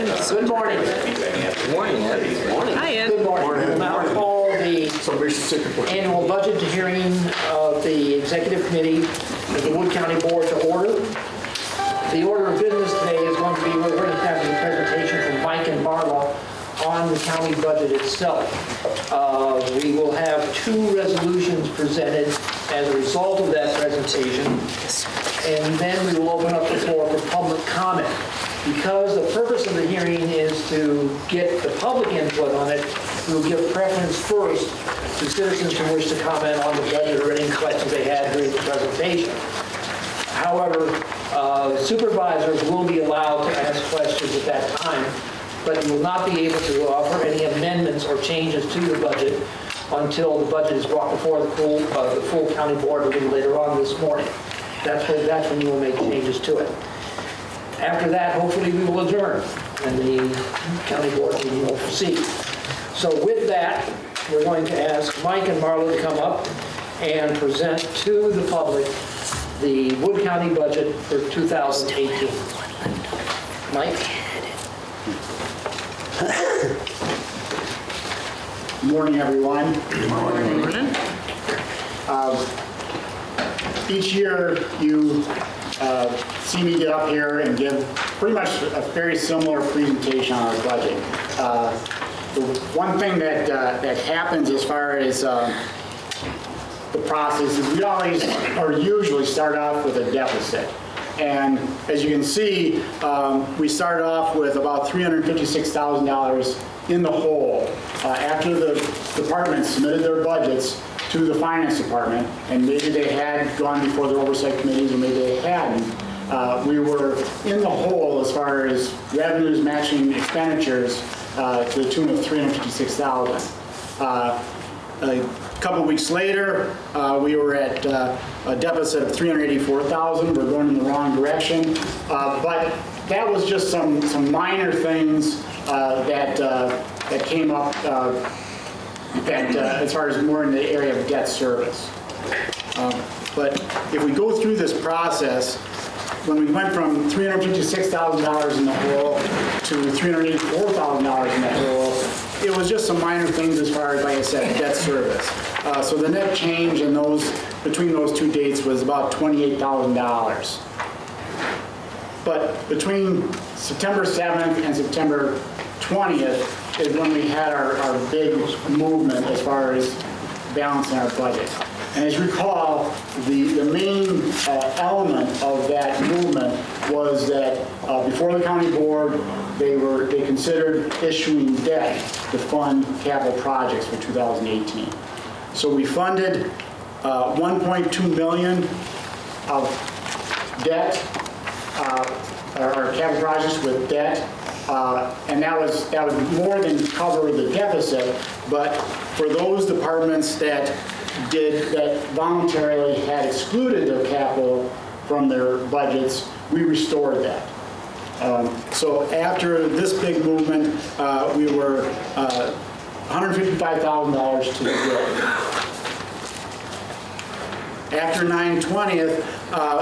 Good morning. Good morning, Ed. Good morning. Hi, Ed. Good morning. We'll now call the annual budget hearing of the Executive Committee of the Wood County Board to order. The order of business today is going to be, we're going to have a presentation from Mike and Marla on the county budget itself. We will have two resolutions presented as a result of that presentation, and then we will open up the floor for public comment. Because the purpose of the hearing is to get the public input on it, we will give preference first to citizens who wish to comment on the budget or any questions they had during the presentation. However, supervisors will be allowed to ask questions at that time, but you will not be able to offer any amendments or changes to the budget until the budget is brought before the full county board a little later on this morning. That's when you will make changes to it. After that, hopefully we will adjourn and the county board meeting will proceed. So with that, we're going to ask Mike and Marla to come up and present to the public the Wood County budget for 2018. Mike? Good morning, everyone. Good morning. Each year you see me get up here and give pretty much a very similar presentation on our budget. The one thing that happens as far as the process is we always or usually start off with a deficit. And as you can see, we started off with about $356,000 in the hole after the department submitted their budgets to the finance department, and maybe they had gone before their oversight committees or maybe they hadn't. We were in the hole as far as revenues matching expenditures to the tune of $356,000. A couple weeks later, we were at a deficit of $384,000. We're going in the wrong direction, but that was just some minor things that came up as far as more in the area of debt service. But if we go through this process, when we went from $356,000 in the hole to $384,000 in the hole, it was just some minor things as far as, like I said, debt service. So the net change in between those two dates was about $28,000. But between September 7th and September 20th is when we had our big movement as far as balancing our budget. And as you recall, the main element of that movement was that before the county board, they considered issuing debt to fund capital projects for 2018. So we funded $1.2 million of debt, our capital projects with debt, and that was more than cover the deficit. But for those departments that voluntarily had excluded their capital from their budgets, we restored that. So after this big movement, we were $155,000 to the good. After 9/20th,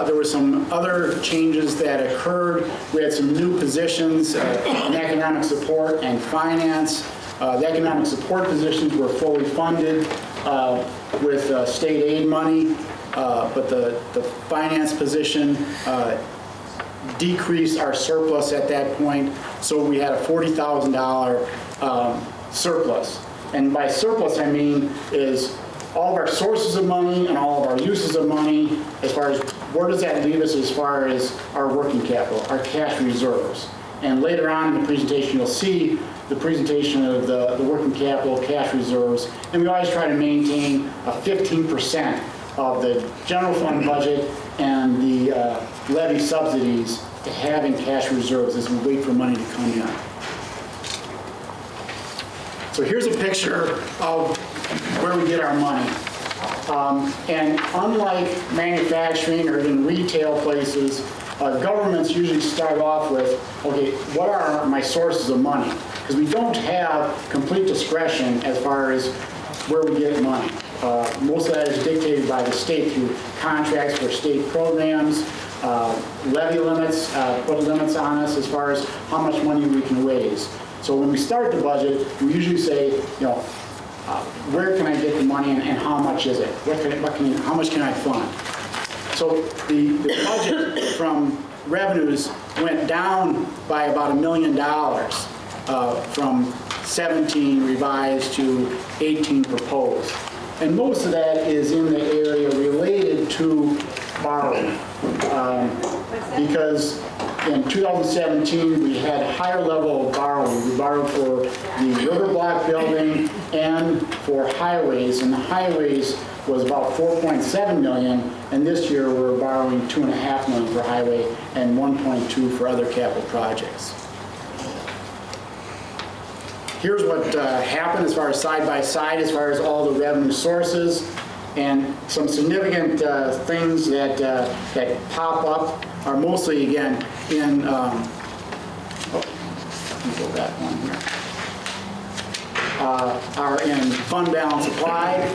there were some other changes that occurred. We had some new positions in economic support and finance. The economic support positions were fully funded with state aid money, but the finance position decreased our surplus at that point, so we had a $40,000 surplus. And by surplus, I mean is all of our sources of money and all of our uses of money, as far as where does that leave us as far as our working capital, our cash reserves. And later on in the presentation, you'll see the presentation of the working capital, cash reserves, and we always try to maintain a 15% of the general fund budget and the levy subsidies to having cash reserves as we wait for money to come in. So here's a picture of where we get our money. And unlike manufacturing or even retail places, governments usually start off with, okay, what are my sources of money? Because we don't have complete discretion as far as where we get money. Most of that is dictated by the state through contracts for state programs. levy limits, put limits on us as far as how much money we can raise. So when we start the budget, we usually say, where can I get the money and how much is it? How much can I fund? So the budget from revenues went down by about $1 million from 17 revised to 18 proposed. And most of that is in the area related to borrowing. Because in 2017, we had a higher level of borrowing. We borrowed for the river block building and for highways, and the highways was about $4.7 million, and this year we're borrowing $2.5 million for highway and $1.2 for other capital projects. Here's what happened as far as side by side, as far as all the revenue sources, and some significant things that pop up are mostly, again, in, let me go back one here, are in fund balance applied.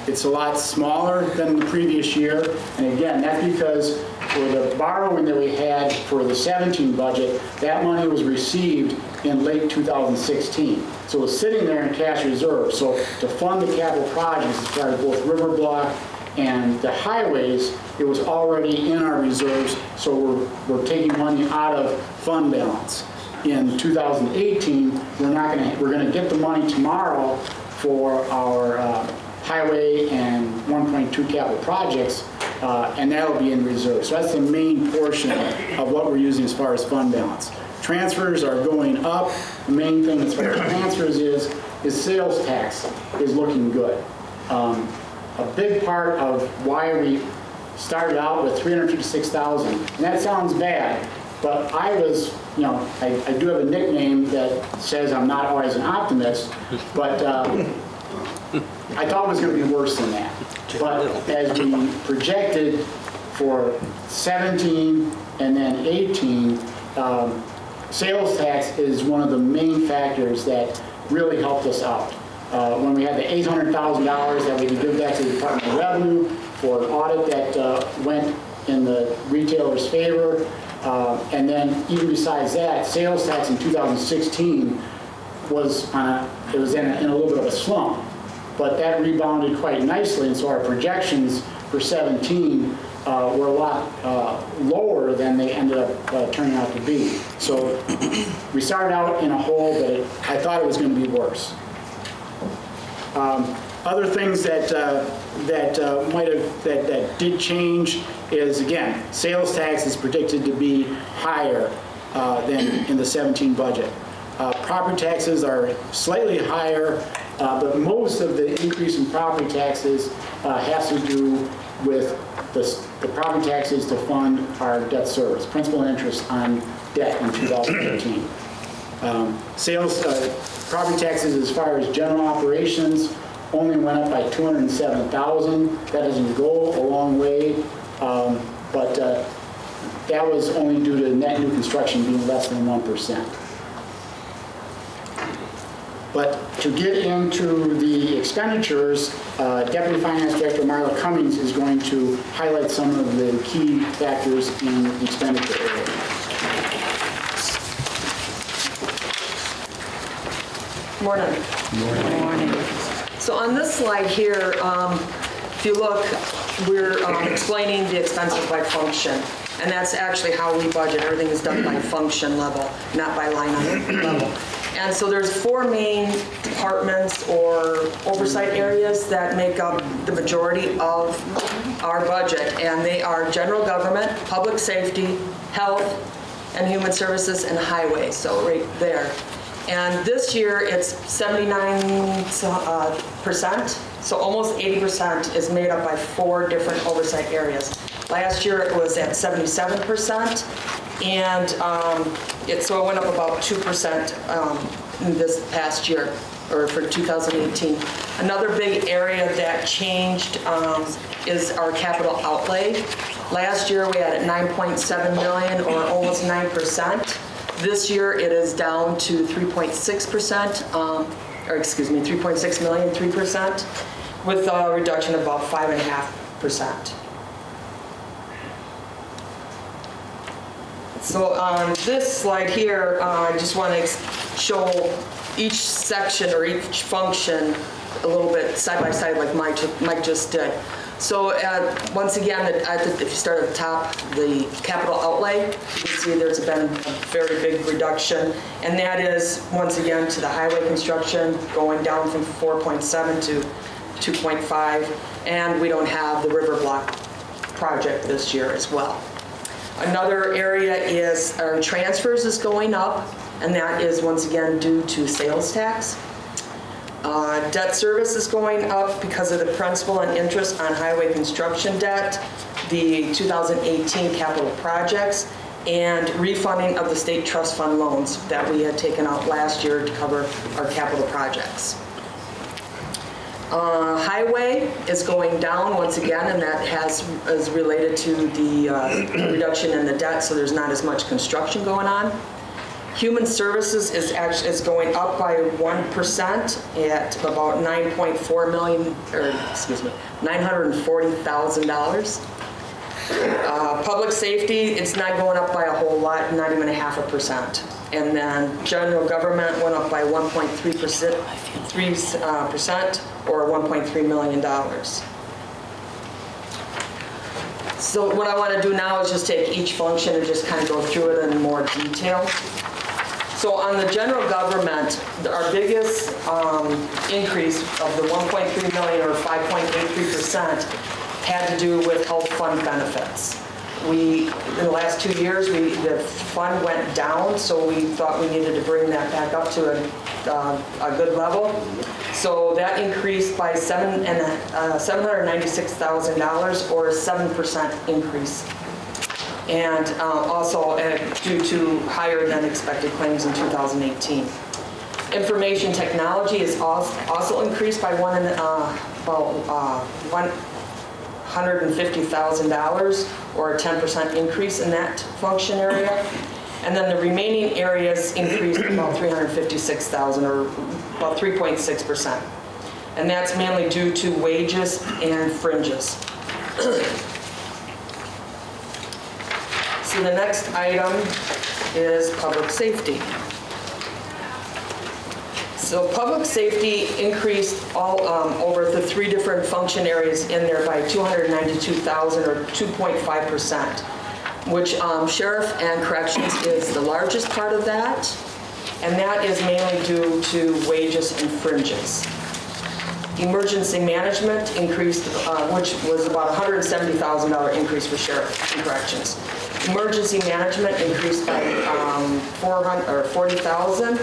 It's a lot smaller than the previous year, and again, that's because for the borrowing that we had for the 17 budget, that money was received in late 2016. So it was sitting there in cash reserve. So to fund the capital projects, as far as both river block and the highways, it was already in our reserves, so we're taking money out of fund balance. In 2018, we're going to get the money tomorrow for our highway and 1.2 capital projects, and that'll be in reserve. So that's the main portion of what we're using as far as fund balance. Transfers are going up. The main thing as far as transfers is sales tax is looking good. A big part of why we started out with $356,000, and that sounds bad, but I was, I do have a nickname that says I'm not always an optimist, but I thought it was going to be worse than that. But as we projected for 17 and then 18, sales tax is one of the main factors that really helped us out. When we had the $800,000 that we could give back to the Department of Revenue for an audit that went in the retailer's favor, and then even besides that, sales tax in 2016 was in a little bit of a slump, but that rebounded quite nicely, and so our projections for 17 were a lot lower than they ended up turning out to be. So we started out in a hole, but I thought it was going to be worse. Other things that did change is, again, sales tax is predicted to be higher than in the 17 budget. Property taxes are slightly higher, but most of the increase in property taxes has to do with the property taxes to fund our debt service, principal and interest on debt in 2018. Property taxes as far as general operations only went up by $207,000. That doesn't go a long way, but that was only due to net new construction being less than 1%. But to get into the expenditures, Deputy Finance Director Marla Cummings is going to highlight some of the key factors in the expenditure area. Morning. Morning. So on this slide here, if you look, we're explaining the expenses by function. And that's actually how we budget. Everything is done by function level, not by line item level. And so there's 4 main departments or oversight areas that make up the majority of our budget. And they are general government, public safety, health, and human services, and highways, so right there. And this year it's 79%, so almost 80% is made up by 4 different oversight areas. Last year it was at 77%, and so it went up about 2% in this past year, or for 2018. Another big area that changed is our capital outlay. Last year we had at 9.7 million, or almost 9%. This year it is down to 3.6%, or excuse me, 3.6 million, 3%, with a reduction of about 5.5%. So on this slide here, I just want to show each section or each function a little bit side by side like Mike just did. So once again, if you start at the top, the capital outlay, you can see there's been a very big reduction. And that is, once again, to the highway construction, going down from 4.7 to 2.5. And we don't have the river block project this year as well. Another area is our transfers is going up, and that is once again due to sales tax. Debt service is going up because of the principal and interest on highway construction debt, the 2018 capital projects, and refunding of the state trust fund loans that we had taken out last year to cover our capital projects. Highway is going down once again, and that is related to the reduction in the debt, so there's not as much construction going on. Human services is going up by 1% at about $9.4 million, or excuse me, $940,000. Public safety, it's not going up by a whole lot, not even 0.5%. And then general government went up by 1.3%, or $1.3 million. So what I want to do now is just take each function and just kind of go through it in more detail. So on the general government, our biggest increase of the 1.3 million or 5.83% had to do with health fund benefits. In the last 2 years, the fund went down, so we thought we needed to bring that back up to a good level. So that increased by $796,000 or a 7% increase. And also due to higher than expected claims in 2018. Information technology is also increased by $150,000 or a 10% increase in that function area. And then the remaining areas increased about $356,000 or about 3.6%. And that's mainly due to wages and fringes. So the next item is public safety. So public safety increased all over the 3 different function areas in there by $292,000 or 2.5%, which sheriff and corrections is the largest part of that, and that is mainly due to wages and fringes. Emergency management increased, which was about $170,000 increase for sheriff and corrections. Emergency management increased by $40,000,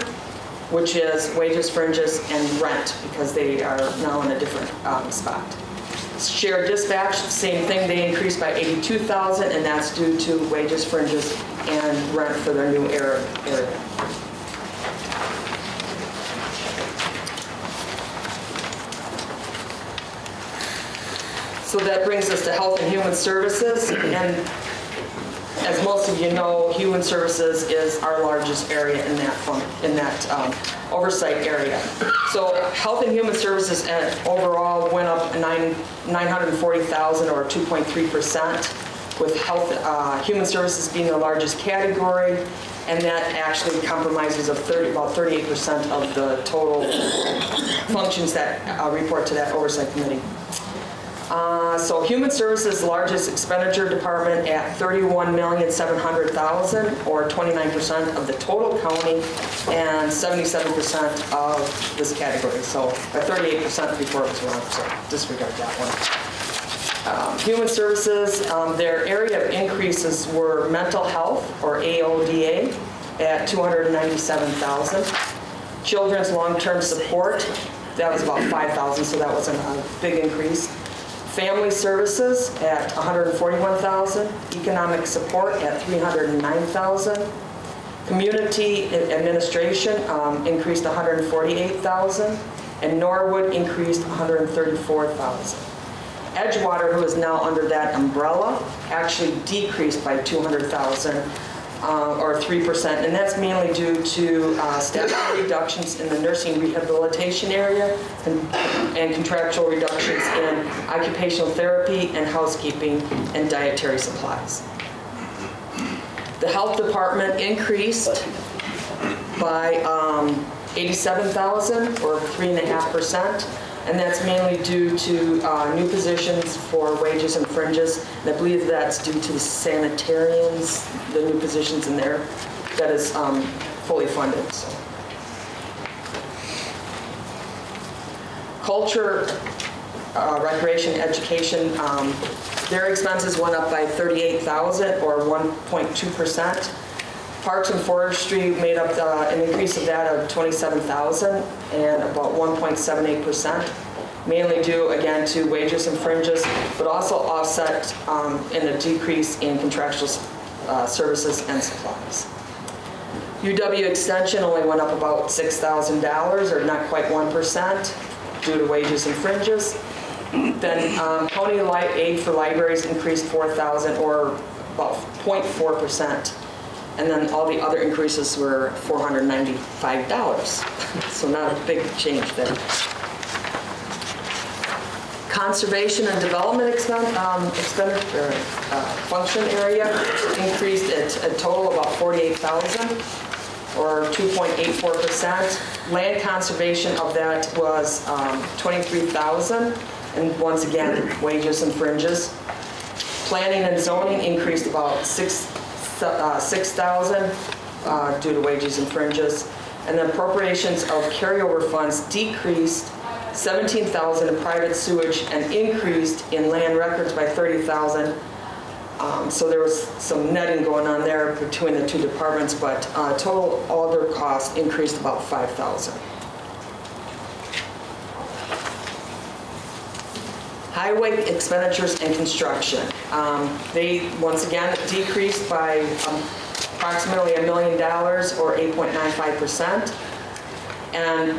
which is wages, fringes, and rent, because they are now in a different spot. Shared dispatch, same thing, they increased by $82,000, and that's due to wages, fringes, and rent for their new area. So that brings us to health and human services, and as most of you know, human services is our largest area in that oversight area. So health and human services overall went up $940,000 or 2.3%, with human services being the largest category, and that actually compromises of about 38% of the total functions that report to that oversight committee. So human services largest expenditure department at $31,700,000 or 29% of the total county and 77% of this category. So 38% before it was wrong, so disregard that one. Human services, their area of increases were mental health or AODA at $297,000. Children's long-term support, that was about $5,000, so that wasn't a big increase. Family services at $141,000, economic support at $309,000, community administration increased $148,000, and Norwood increased $134,000. Edgewater, who is now under that umbrella, actually decreased by $200,000 or 3%, and that's mainly due to staff reductions in the nursing rehabilitation area and contractual reductions in occupational therapy and housekeeping and dietary supplies. The The health department increased by $87,000 or 3.5%. And that's mainly due to new positions for wages and fringes. And I believe that's due to the sanitarians, the new positions in there, that is fully funded. So. Culture, recreation, education, their expenses went up by $38,000 or 1.2%. Parks and Forestry made up an increase of that of $27,000 and about 1.78%, mainly due again to wages and fringes, but also offset in a decrease in contractual services and supplies. UW Extension only went up about $6,000 or not quite 1% due to wages and fringes. Then County Aid for Libraries increased $4,000 or about 0.4%. And then all the other increases were $495. So not a big change there. Conservation and development expenditure function area increased at a total of about $48,000 or 2.84%. Land conservation of that was $23,000, and once again, wages and fringes. Planning and zoning increased about $6,000 due to wages and fringes. And then appropriations of carryover funds decreased $17,000 in private sewage and increased in land records by $30,000. So there was some netting going on there between the two departments, but total other costs increased about $5,000. Highway expenditures and construction. They, once again, decreased by approximately $1 million or 8.95%. And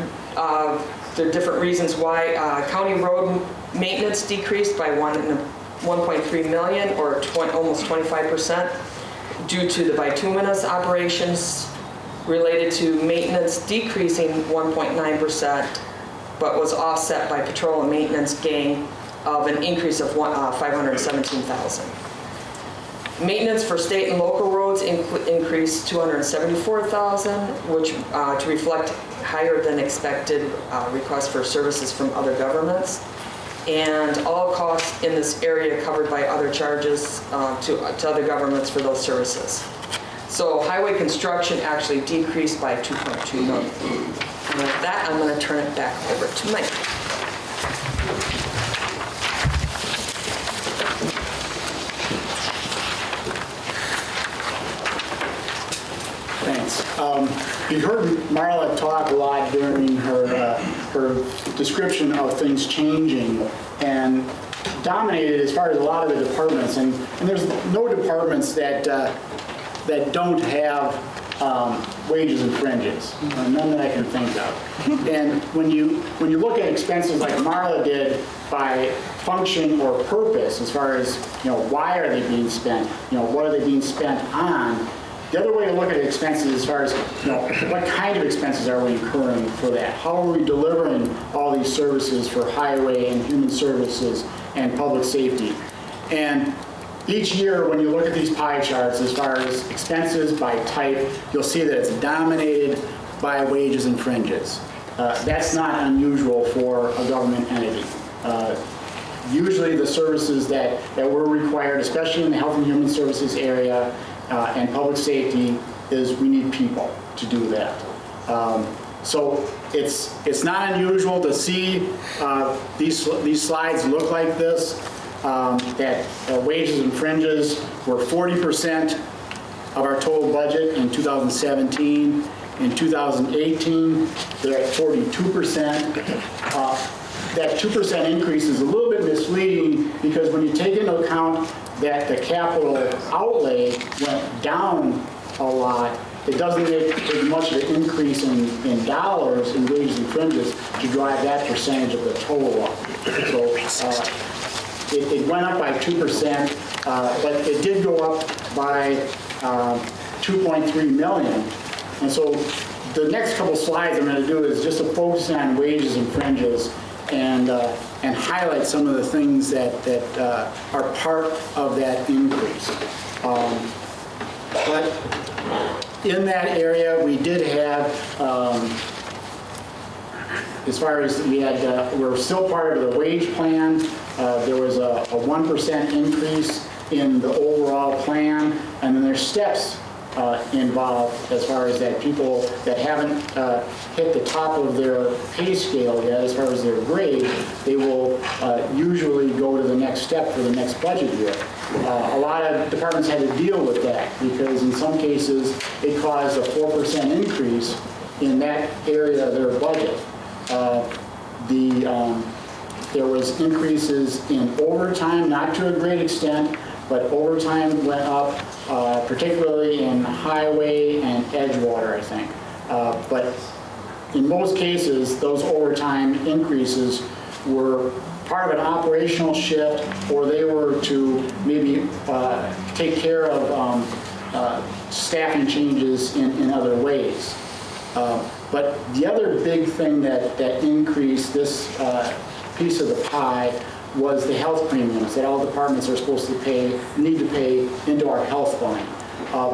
there are different reasons why. County road maintenance decreased by $1.3 million or almost 25% due to the bituminous operations related to maintenance decreasing 1.9%, but was offset by patrol and maintenance gain of an increase of $517,000. Maintenance for state and local roads increased $274,000, which to reflect higher than expected requests for services from other governments. And all costs in this area covered by other charges to other governments for those services. So highway construction actually decreased by $2.2 million. And with that, I'm going to turn it back over to Mike. Thanks. You've heard Marla talk a lot during her description of things changing, and dominated as far as a lot of the departments. And there's no departments that don't have wages and fringes. None that I can think of. And when you look at expenses like Marla did by function or purpose, as far as why are they being spent, what are they being spent on. The other way to look at expenses as far as, what kind of expenses are we incurring for that? How are we delivering all these services for highway and human services and public safety? And each year when you look at these pie charts as far as expenses by type, you'll see that it's dominated by wages and fringes. That's not unusual for a government entity. Usually the services that we're required, especially in the health and human services area, and public safety, is we need people to do that. So it's not unusual to see these slides look like this, that wages and fringes were 40% of our total budget in 2017. In 2018, they're at 42%. That 2% increase is a little bit misleading because when you take into account that the capital outlay went down a lot, it doesn't make as much of an increase in dollars in wages and fringes to drive that percentage of the total up. So it went up by 2%, but it did go up by 2.3 million. And so the next couple slides I'm going to do is just to focus on wages and fringes and highlight some of the things that are part of that increase. But in that area, we did have, as far as we're still part of the wage plan. There was a 1% increase in the overall plan, and then there's steps involved as far as that people that haven't hit the top of their pay scale yet, as far as their grade, they will usually go to the next step for the next budget year. A lot of departments had to deal with that because in some cases it caused a 4% increase in that area of their budget. There was increases in overtime, not to a great extent, but overtime went up, particularly in highway and Edgewater, I think. But in most cases, those overtime increases were part of an operational shift, or they were to maybe take care of staffing changes in other ways. But the other big thing that increased this piece of the pie was the health premiums that all departments are supposed to need to pay into our health fund.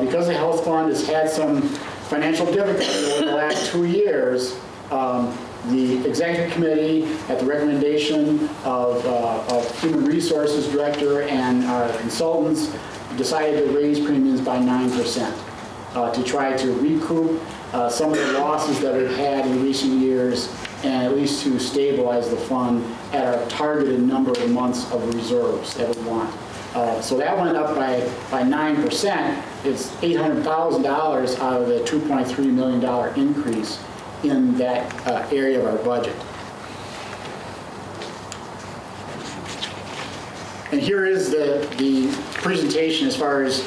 Because the health fund has had some financial difficulties over the last 2 years, the executive committee, at the recommendation of Human Resources Director and our consultants, decided to raise premiums by 9% to try to recoup some of the losses that we've had in recent years, and at least to stabilize the fund at our targeted number of months of reserves that we want. So that went up by 9%. It's $800,000 out of the $2.3 million increase in that area of our budget. And here is the presentation as far as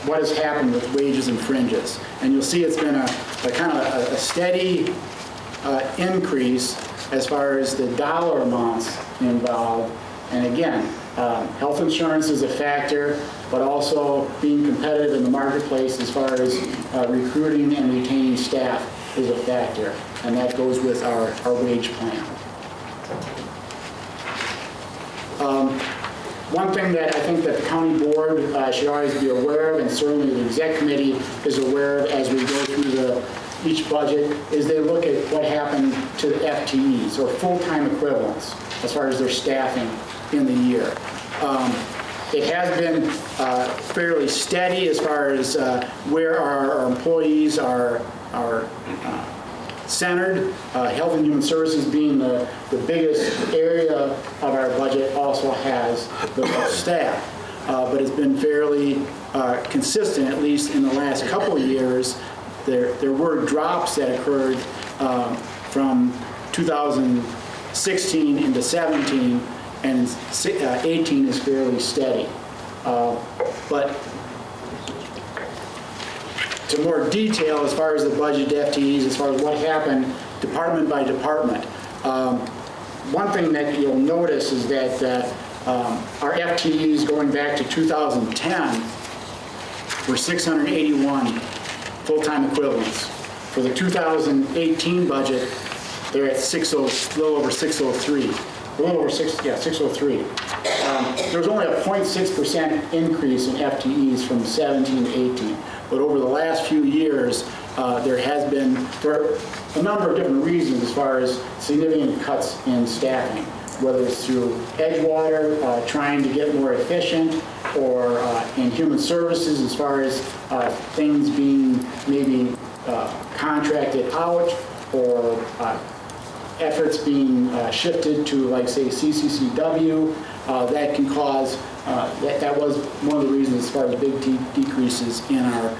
what has happened with wages and fringes. And you'll see it's been a kind of a steady increase as far as the dollar amounts involved. And again, health insurance is a factor, but also being competitive in the marketplace as far as recruiting and retaining staff is a factor. And that goes with our wage plan. One thing that I think that the county board should always be aware of, and certainly the exec committee is aware of as we go through each budget, is they look at what happened to the FTEs, or full-time equivalents, as far as their staffing in the year. It has been fairly steady as far as where our employees are centered. Health and Human Services being the biggest area of our budget also has the most staff. But it's been fairly consistent, at least in the last couple of years. There were drops that occurred from 2016 into 17, and 18 is fairly steady. But to more detail as far as the budget FTEs, as far as what happened department by department. One thing that you'll notice is that our FTEs going back to 2010 were 681 full-time equivalents. For the 2018 budget, they're at a little over 603. A little over 603. There was only a 0.6% increase in FTEs from 17 to 18. But over the last few years, there has been, for a number of different reasons, as far as significant cuts in staffing, whether it's through Edgewater trying to get more efficient, or in human services as far as things being maybe contracted out, or efforts being shifted to, like, say, CCCW, that can cause, that was one of the reasons as far as big decreases in our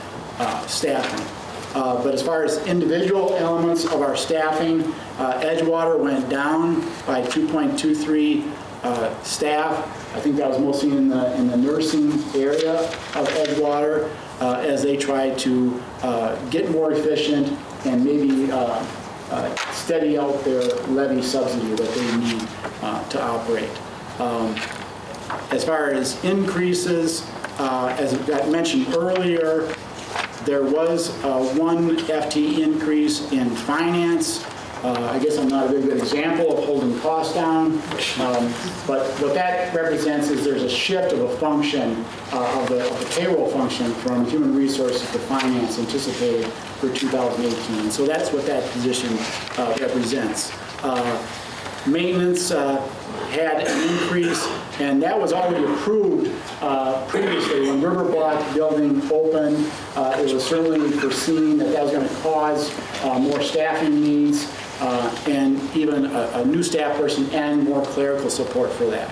staffing. But as far as individual elements of our staffing, Edgewater went down by 2.23 staff. I think that was mostly in the nursing area of Edgewater as they tried to get more efficient and maybe steady out their levy subsidy that they need to operate. As far as increases, as I mentioned earlier, there was one FTE increase in finance. I guess I'm not a very good example of holding costs down, but what that represents is there's a shift of a function of the payroll function from human resources to finance anticipated for 2018. So that's what that position represents. Maintenance had an increase, and that was already approved previously. When River Block building opened, it was certainly foreseen that that was going to cause more staffing needs and even a new staff person and more clerical support for that.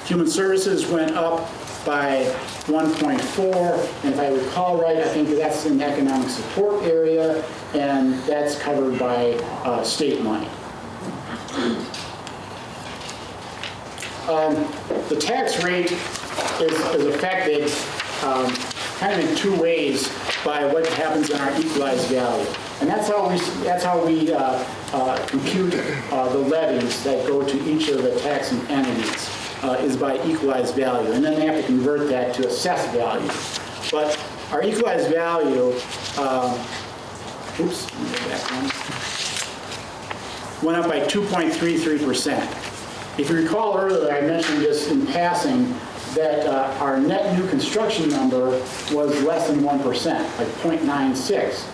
Human services went up by 1.4, and if I recall right, I think that's in the economic support area, and that's covered by state money. The tax rate is affected kind of in two ways by what happens in our equalized value, and that's how we compute the levies that go to each of the taxing entities is by equalized value, and then they have to convert that to assessed value. But our equalized value, oops, let me go back one. Went up by 2.33%. If you recall earlier, I mentioned just in passing that our net new construction number was less than 1%, like 0.96.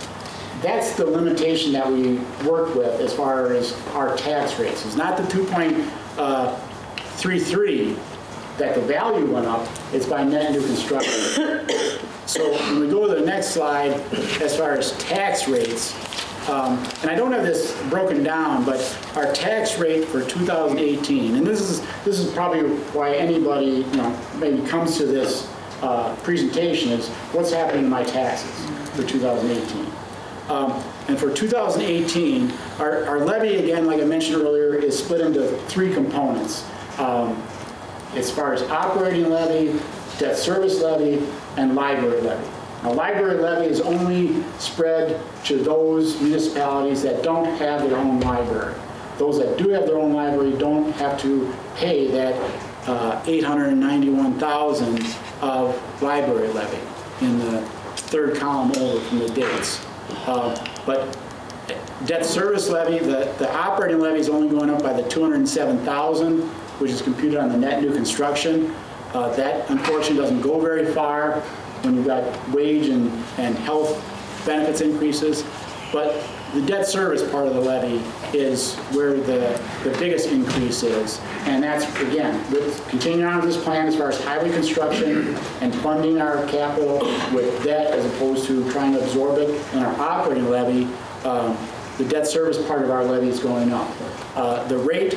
That's the limitation that we work with as far as our tax rates. It's not the 2.33 that the value went up, it's by net new construction. So when we go to the next slide, as far as tax rates, and I don't have this broken down, but our tax rate for 2018, and this is probably why anybody maybe comes to this presentation, is what's happening to my taxes for 2018. And for 2018, our levy, again, like I mentioned earlier, is split into three components. As far as operating levy, debt service levy, and library levy. Now, library levy is only spread to those municipalities that don't have their own library. Those that do have their own library don't have to pay that $891,000 of library levy in the third column over from the dates. But debt service levy, the operating levy is only going up by the $207,000, which is computed on the net new construction. That unfortunately doesn't go very far when you've got wage and health benefits increases. But the debt service part of the levy is where the biggest increase is. And that's, again, with continuing on with this plan as far as highway construction and funding our capital with debt as opposed to trying to absorb it. And our operating levy, the debt service part of our levy is going up. The rate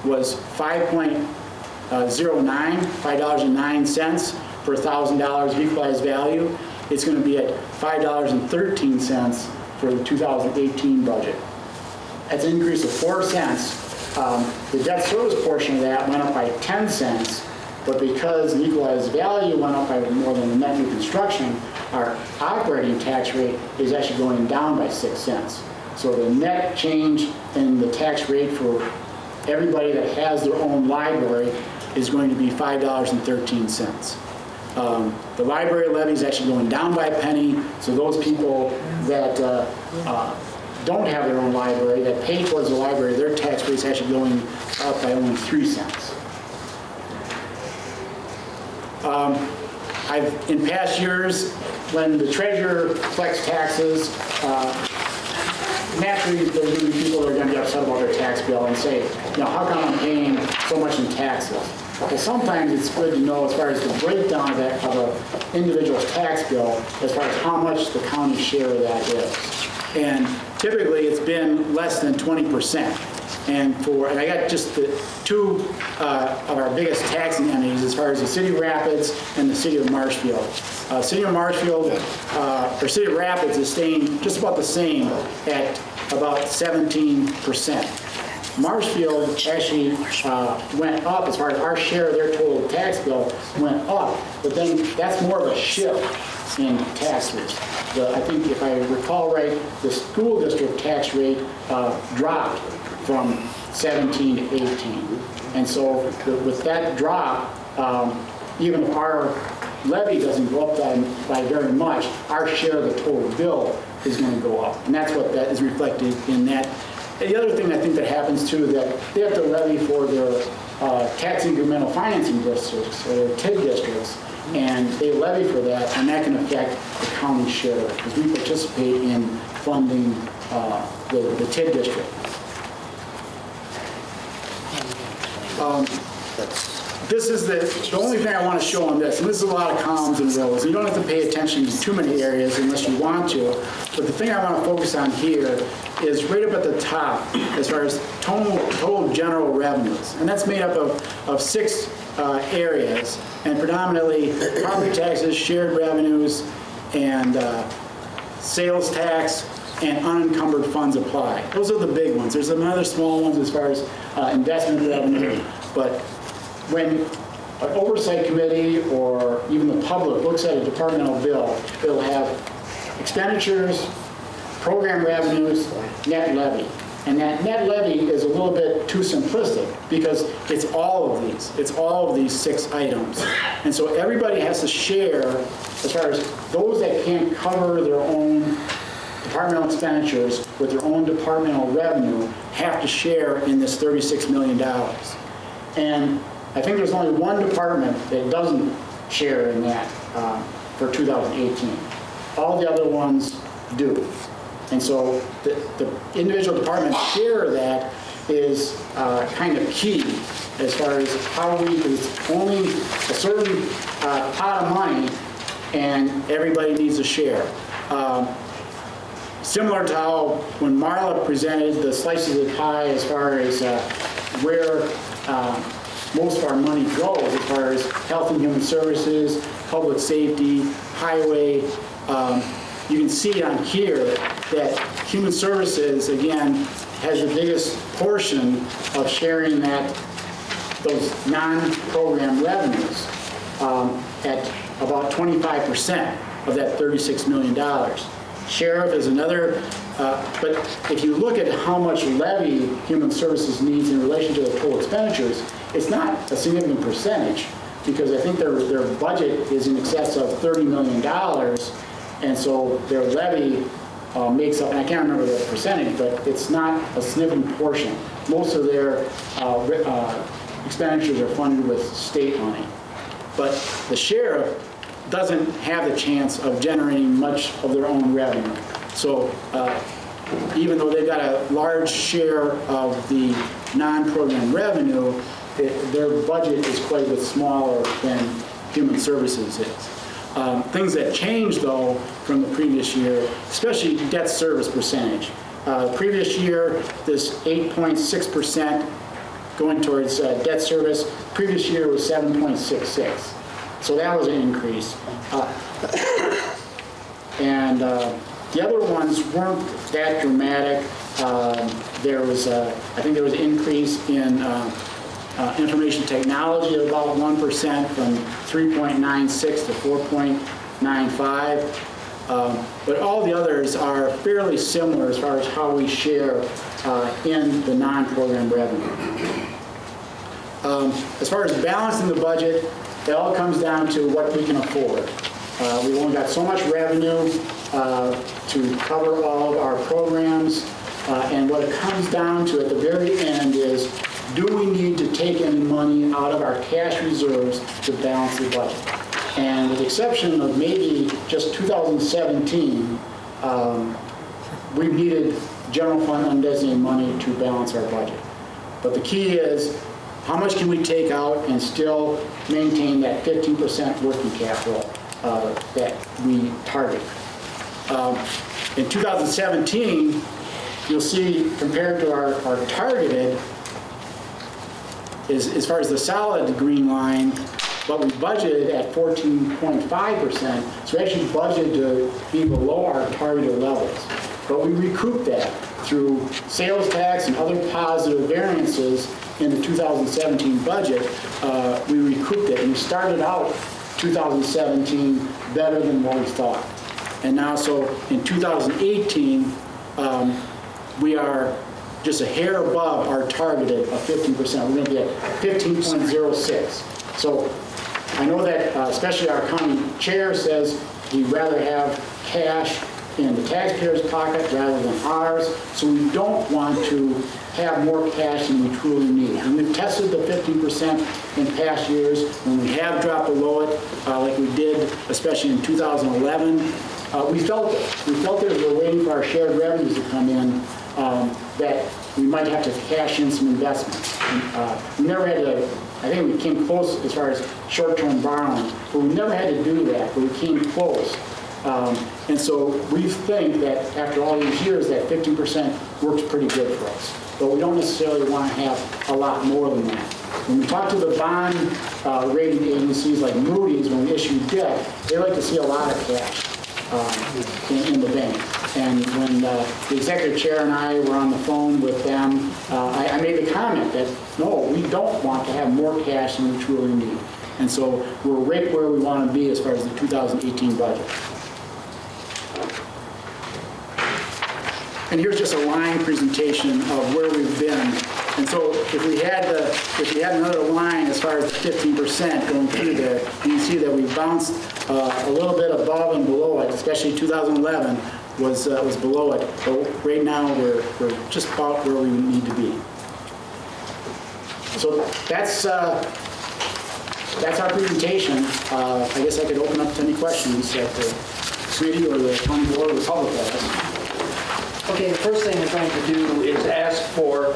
was $5.09 per $1,000 of equalized value. It's going to be at $5.13 for the 2018 budget. That's an increase of 4 cents. The debt service portion of that went up by 10 cents, but because the equalized value went up by more than the net new construction, our operating tax rate is actually going down by 6 cents. So the net change in the tax rate for everybody that has their own library is going to be $5.13. The library levy is actually going down by a penny, so those people that don't have their own library, that pay towards the library, their tax rate is actually going up by only 3 cents. In past years, when the treasurer collects taxes, naturally there's going to be people that are going to be upset about their tax bill and say, how come I'm paying so much in taxes? Well, sometimes it's good to know as far as the breakdown of an individual's tax bill as far as how much the county share of that is. And typically it's been less than 20%. And I got just the two of our biggest taxing entities as far as the City of Rapids and the City of Marshfield. City of Marshfield, or City of Rapids is staying just about the same at about 17%. Marshfield actually went up as far as our share of their total tax bill went up, but then that's more of a shift in taxes. I think if I recall right, the school district tax rate dropped from 17 to 18. And so with that drop, even if our levy doesn't go up by very much, our share of the total bill is going to go up. And that's what that is reflected in that. And the other thing I think that happens too is that they have to levy for their tax incremental financing districts, or their TID districts, and they levy for that, and that can affect the county share because we participate in funding the TID district. This is the only thing I want to show on this, and this is a lot of columns and rows. You don't have to pay attention to too many areas unless you want to, but the thing I want to focus on here is right up at the top as far as total general revenues, and that's made up of 6 areas, and predominantly property taxes, shared revenues, and sales tax, and unencumbered funds applied. Those are the big ones. There's some other small ones as far as investment revenue, but when an oversight committee or even the public looks at a departmental bill, it'll have expenditures, program revenues, net levy. And that net levy is a little bit too simplistic because it's all of these. It's all of these 6 items. And so everybody has to share as far as those that can't cover their own departmental expenditures with their own departmental revenue have to share in this $36 million. And I think there's only one department that doesn't share in that for 2018. All the other ones do. And so the individual department's share of that is kind of key as far as how it's only a certain pot of money and everybody needs a share. Similar to how when Marla presented the slices of the pie as far as where most of our money goes as far as health and human services, public safety, highway. You can see on here that human services, again, has the biggest portion of sharing those non-program revenues at about 25% of that $36 million. Sheriff is another, but if you look at how much levy human services needs in relation to the total expenditures, it's not a significant percentage because I think their budget is in excess of $30 million, and so their levy makes up, and I can't remember the percentage, but it's not a significant portion. Most of their expenditures are funded with state money. But the sheriff doesn't have the chance of generating much of their own revenue. So even though they've got a large share of the non-program revenue, their budget is quite a bit smaller than human services is. Things that changed, though, from the previous year, especially debt service percentage. Previous year, this 8.6% going towards debt service. Previous year was 7.66. So that was an increase. And the other ones weren't that dramatic. There was, I think there was an increase in information technology of about 1% from 3.96 to 4.95. But all the others are fairly similar as far as how we share in the non-program revenue. As far as balancing the budget, it all comes down to what we can afford. We've only got so much revenue to cover all of our programs, and what it comes down to at the very end is, do we need to take any money out of our cash reserves to balance the budget? And with the exception of maybe just 2017, we've needed general fund undesignated money to balance our budget. But the key is, how much can we take out and still maintain that 15% working capital that we target? In 2017, you'll see compared to our targeted, as far as the solid green line, but we budgeted at 14.5%, so we actually budgeted to be below our targeted levels. But we recouped that through sales tax and other positive variances in the 2017 budget. We recouped it, and we started out 2017 better than what we thought. And now, so in 2018, we are just a hair above our targeted of 15%. We're going to be at 15.06. So I know that especially our county chair says he'd rather have cash in the taxpayer's pocket rather than ours, so we don't want to have more cash than we truly need. And we've tested the 50% in past years. When we have dropped below it, like we did, especially in 2011, we felt it. We felt it as we were waiting for our shared revenues to come in, that we might have to cash in some investments. We never had to, I think we came close as far as short-term borrowing, but we never had to do that, but we came close. And so we think that after all these years, that 50% works pretty good for us. But we don't necessarily want to have a lot more than that. When we talk to the bond rating agencies like Moody's, when we issue debt, they like to see a lot of cash in the bank. And when the executive chair and I were on the phone with them, I made the comment that, no, we don't want to have more cash than we truly need. And so we're right where we want to be as far as the 2018 budget. And here's just a line presentation of where we've been. And so if we had another line as far as the 15% going through there, you can see that we bounced a little bit above and below it, especially 2011 was below it. But right now we're just about where we need to be. So that's our presentation. I guess I could open up to any questions that the committee or the county board or the public has. Okay, the first thing we're going to do is ask for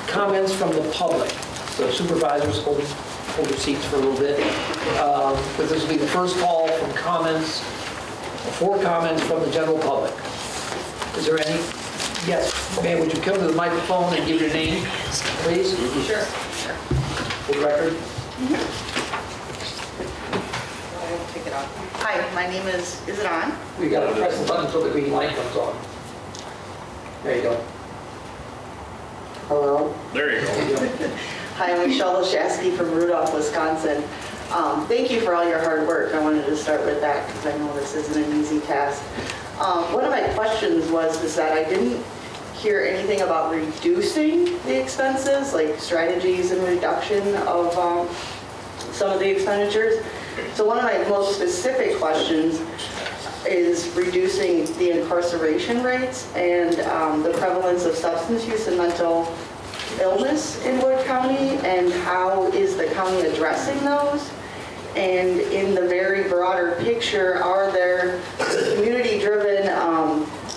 comments from the public. So supervisors hold your seats for a little bit. But this will be the first call from comments, for comments from the general public. Is there any? Yes, ma'am, would you come to the microphone and give your name, please? Sure. For the record. I'll take it off. Hi, my name is it on? We got to press the button until the green light comes on. There you go. Hello. There you go. Hi, I'm Michelle Lashaski from Rudolph, Wisconsin. Thank you for all your hard work. I wanted to start with that because I know this isn't an easy task. One of my questions is that I didn't hear anything about reducing the expenses, like strategies and reduction of some of the expenditures. So one of my most specific questions is reducing the incarceration rates and the prevalence of substance use and mental illness in Wood County, and how is the county addressing those? And in the very broader picture, are there community-driven,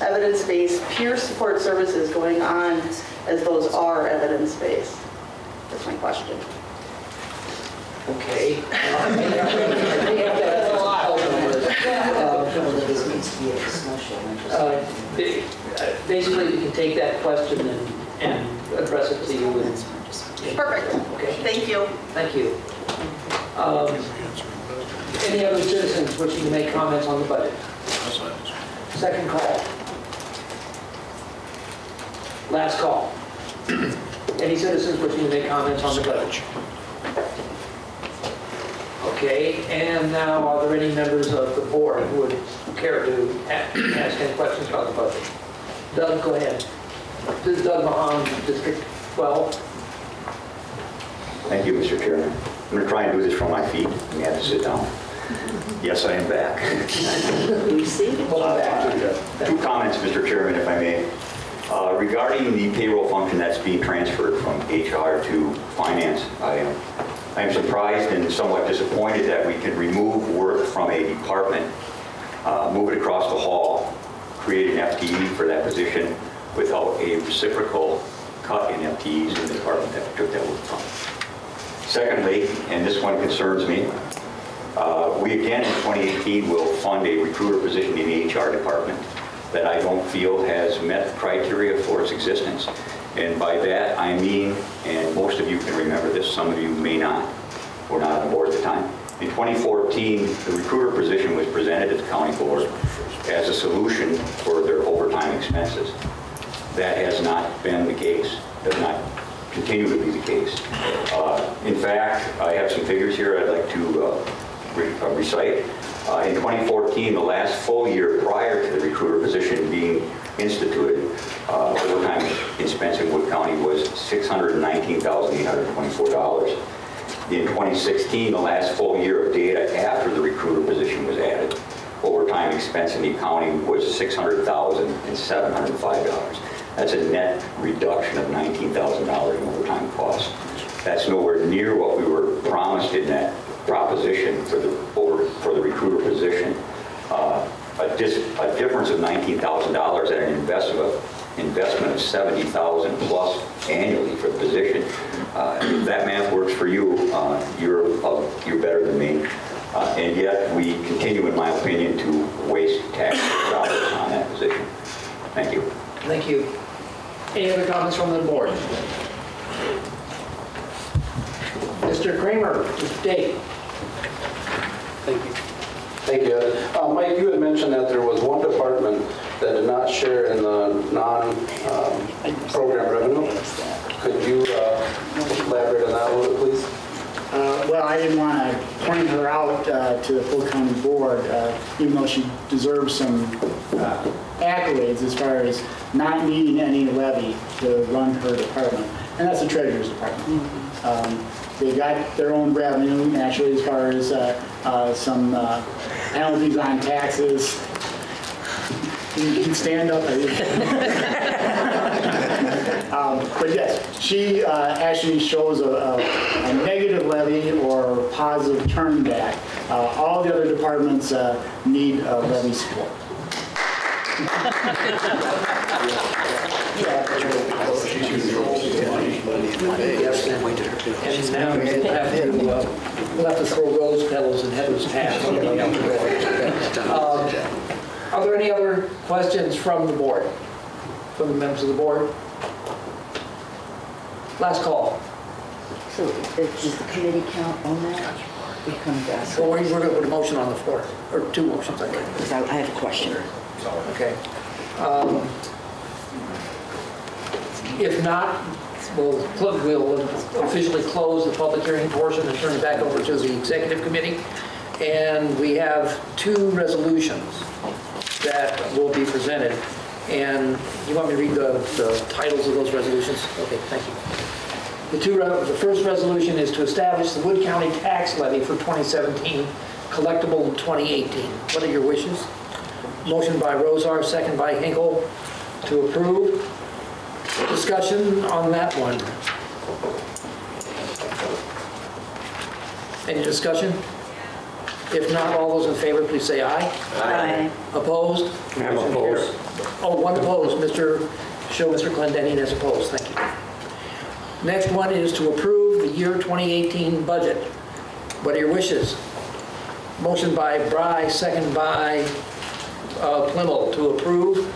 evidence-based peer support services going on as those are evidence-based? That's my question. Okay. Basically, we can take that question and address it to you. Perfect. Okay. Thank you. Thank you. Any other citizens wishing to make comments on the budget? Second call. Last call. Any citizens wishing to make comments on the budget? Okay, and now are there any members of the board who would care to ask any questions about the budget? Doug, go ahead. This is Doug Mahan, District 12. Thank you, Mr. Chairman. I'm going to try and do this from my feet. We have to sit down. Yes, I am back. Two comments, Mr. Chairman, if I may. Regarding the payroll function that's being transferred from HR to finance, I am surprised and somewhat disappointed that we can remove work from a department, move it across the hall, create an FTE for that position without a reciprocal cut in FTEs in the department that we took that work from. Secondly, and this one concerns me, we again in 2018 will fund a recruiter position in the HR department that I don't feel has met the criteria for its existence. And by that I mean, and most of you can remember this, some of you may not, were not on the board at the time. In 2014, the recruiter position was presented at the county board as a solution for their overtime expenses. That has not been the case, does not continue to be the case. In fact, I have some figures here I'd like to recite. In 2014, the last full year prior to the recruiter position being instituted, overtime expense in Wood County was $619,824. In 2016, the last full year of data after the recruiter position was added, overtime expense in the county was $600,705. That's a net reduction of $19,000 in overtime costs. That's nowhere near what we were promised in that proposition for the recruiter position. A difference of $19,000 at an investment of $70,000 plus annually for the position. If that math works for you, you're better than me. And yet we continue, in my opinion, to waste tax dollars on that position. Thank you. Thank you. Any other comments from the board? Mr. Kramer, Dave. Thank you. Thank you. Mike, you had mentioned that there was one department that did not share in the non-program revenue. Could you elaborate on that a little bit, please? Well, I didn't want to point her out to the full county board, even though she deserves some accolades as far as not needing any levy to run her department, and that's the treasurer's department. They got their own revenue, naturally, as far as some penalties on taxes. You can stand up. But yes, she actually shows a negative levy or positive turn back. All the other departments need levy support. And now we'll have to throw rose petals and headless hats. Are there any other questions from the board? From the members of the board? Last call. So does the committee count on that? We come back. Well, we're going to put a motion on the floor, or two motions, I think. Because I have a question. Okay. If not, we'll officially close the public hearing portion and turn it back over to the executive committee. And we have two resolutions that will be presented. And you want me to read the titles of those resolutions? Okay, thank you. The first resolution is to establish the Wood County tax levy for 2017, collectible in 2018. What are your wishes? Motion by Rosar, second by Hinkle to approve. Discussion on that one. Any discussion? If not, all those in favor, please say aye. Aye. Opposed? I'm opposed. Oh, one opposed. Mr. Clendenny is opposed. Thank you. Next one is to approve the year 2018 budget. What are your wishes? Motion by Bry, second by Plimmel to approve.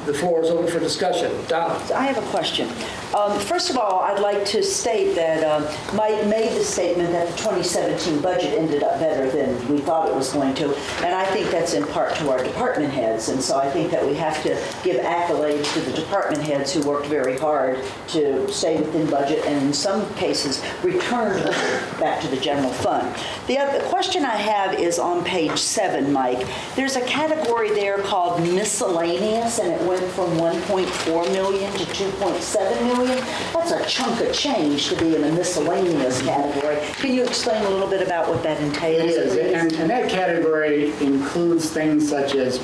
The floor is open for discussion. Donna. I have a question. First of all, I'd like to state that Mike made the statement that the 2017 budget ended up better than we thought it was going to, and I think that's in part to our department heads, and so I think that we have to give accolades to the department heads who worked very hard to stay within budget and in some cases returned back to the general fund. The question I have is on page 7, Mike. There's a category there called miscellaneous, and it went from 1.4 million to 2.7 million. That's a chunk of change to be in a miscellaneous category. Can you explain a little bit about what that entails? It is, and that category includes things such as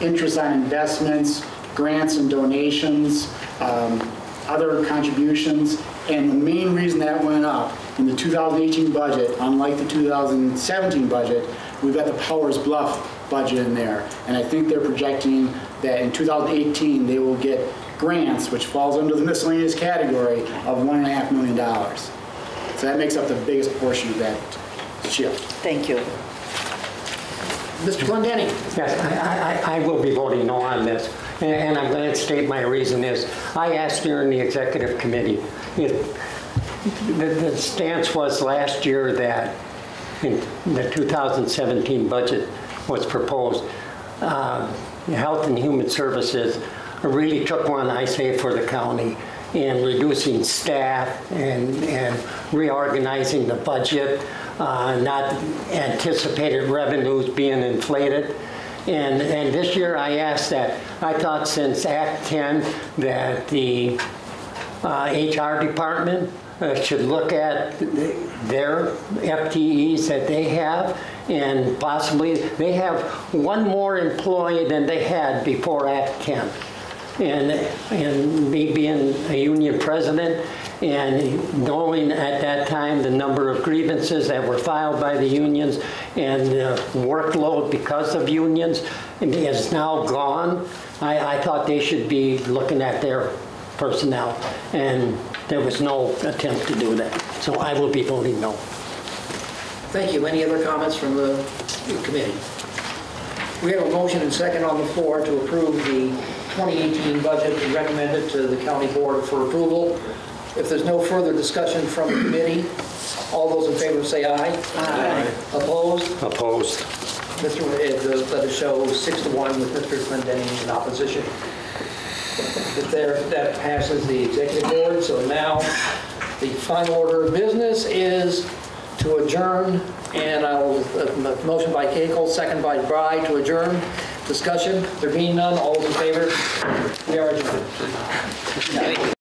interest on investments, grants and donations, other contributions, and the main reason that went up in the 2018 budget, unlike the 2017 budget, we've got the Powers Bluff budget in there, and I think they're projecting that in 2018 they will get grants, which falls under the miscellaneous category, of $1.5 million. So that makes up the biggest portion of that shift. Thank you. Mr. Clendenny. Yes, I will be voting no on this, and I'm going to state my reason is, I asked during the executive committee, the stance was last year that in the 2017 budget was proposed, Health and Human Services really took one, I say, for the county in reducing staff and reorganizing the budget, not anticipated revenues being inflated. And this year I asked that, I thought since Act 10 that the HR department should look at their FTEs that they have, and possibly they have one more employee than they had before Act 10. And me being a union president and knowing at that time the number of grievances that were filed by the unions and the workload because of unions is now gone, I thought they should be looking at their personnel, and there was no attempt to do that. So I will be voting no. Thank you. Any other comments from the committee? We have a motion and second on the floor to approve the 2018 budget and recommend it to the county board for approval. If there's no further discussion from the committee, all those in favor say aye. Aye. Opposed? Opposed. Mr. Let us show 6-1 with Mr. Clendenning in opposition. That passes the executive board. So now the final order of business is to adjourn, and I'll motion by Cagle, second by Bry to adjourn. Discussion, there being none, all those in favor? We are adjourned.